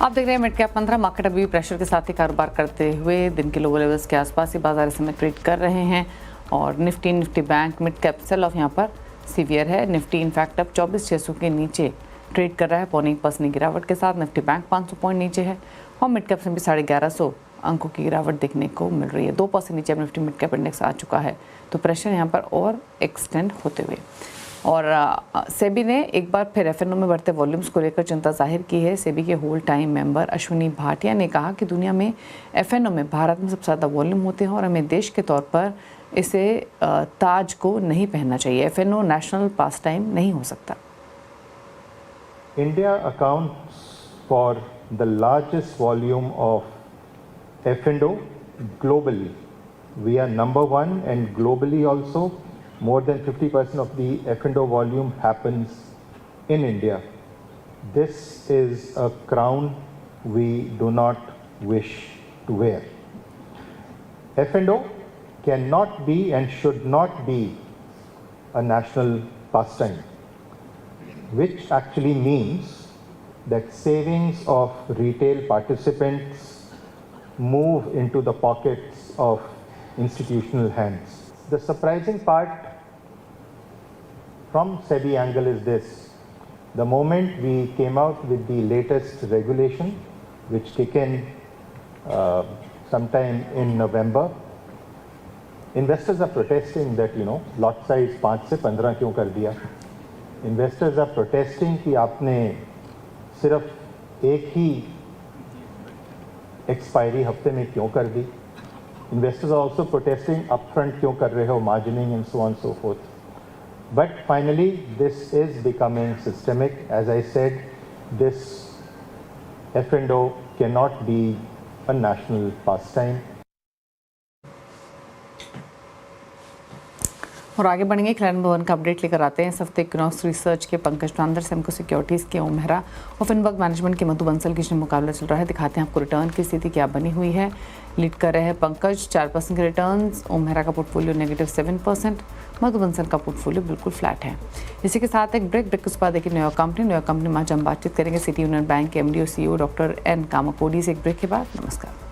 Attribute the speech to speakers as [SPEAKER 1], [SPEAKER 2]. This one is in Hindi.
[SPEAKER 1] आप देख रहे हैं मिड कैप 15 मार्केट अभी भी प्रेशर के साथ ही कारोबार करते हुए दिन के लोअर लेवल्स के आसपास ही बाजार इस समय ट्रेड कर रहे हैं और Nifty bank mid cap sell off यहाँ पर सीवियर है। निफ्टी इनफैक्ट अब 24,600 के नीचे ट्रेड कर रहा है, 0.1% गिरावट के साथ। निफ्टी बैंक 500 पॉइंट नीचे है और मिड कैप से भी 1150 अंकों की गिरावट देखने को मिल रही है। 2% नीचे अब निफ्टी मिड कैप इंडेक्स आ चुका है, तो प्रेशर यहाँ पर और एक्सटेंड होते हुए। और सेबी ने एक बार फिर एफएनओ में बढ़ते वॉल्यूम्स को लेकर चिंता जाहिर की है। सेबी के whole time member Ashwini Bhatia ने कहा कि दुनिया में एफएनओ में भारत में सबसे ज़्यादा वॉल्यूम होते हैं और हमें देश के तौर पर इसे ताज को नहीं पहनना चाहिए। एफएनओ नेशनल पास टाइम नहीं हो सकता।
[SPEAKER 2] India accounts for the largest volume of F&O globally. We are number one, and globally also more than 50% of the F&O volume happens in India. This is a crown we do not wish to wear. F&O cannot be and should not be a national pastime, which actually means that savings of retail participants move into the pockets of institutional hands. The surprising part from SEBI angle is this: the moment we came out with the latest regulation, which kick in sometime in November, investors are protesting that lot size 5 से 15 क्यों कर दिया। Investors are protesting कि आपने सिर्फ एक ही एक्सपायरी हफ्ते में क्यों कर दी। Investors are also protesting upfront क्यों कर रहे हो, margining and so on and so forth. But finally, this is becoming systemic. As I said, this F&O cannot be a national pastime.
[SPEAKER 1] और आगे बढ़ेंगे, क्लैरिन भवन का अपडेट लेकर आते हैं। इस हफ्ते इकोनॉमिक्स रिसर्च के पंकज प्रांदर, सेमको सिक्योरिटीज़ के ओम मेहरा और फिनवर्क मैनेजमेंट के मधु बंसल के मुकाबला चल रहा है। दिखाते हैं आपको रिटर्न की स्थिति क्या बनी हुई है। लीड कर रहे हैं पंकज 4% के रिटर्न्स, ओम मेहरा का पोर्टफोलियो -7%, मधु बंसल का पोर्टफोलियो बिल्कुल फ्लैट है। इसी के साथ एक ब्रेक के बाद देखिए न्यूयॉर्क कंपनी में आज हम बातचीत करेंगे सिटी यूनियन बैंक के MD और CEO डॉक्टर N कामाकोडी से एक ब्रेक के बाद। नमस्कार।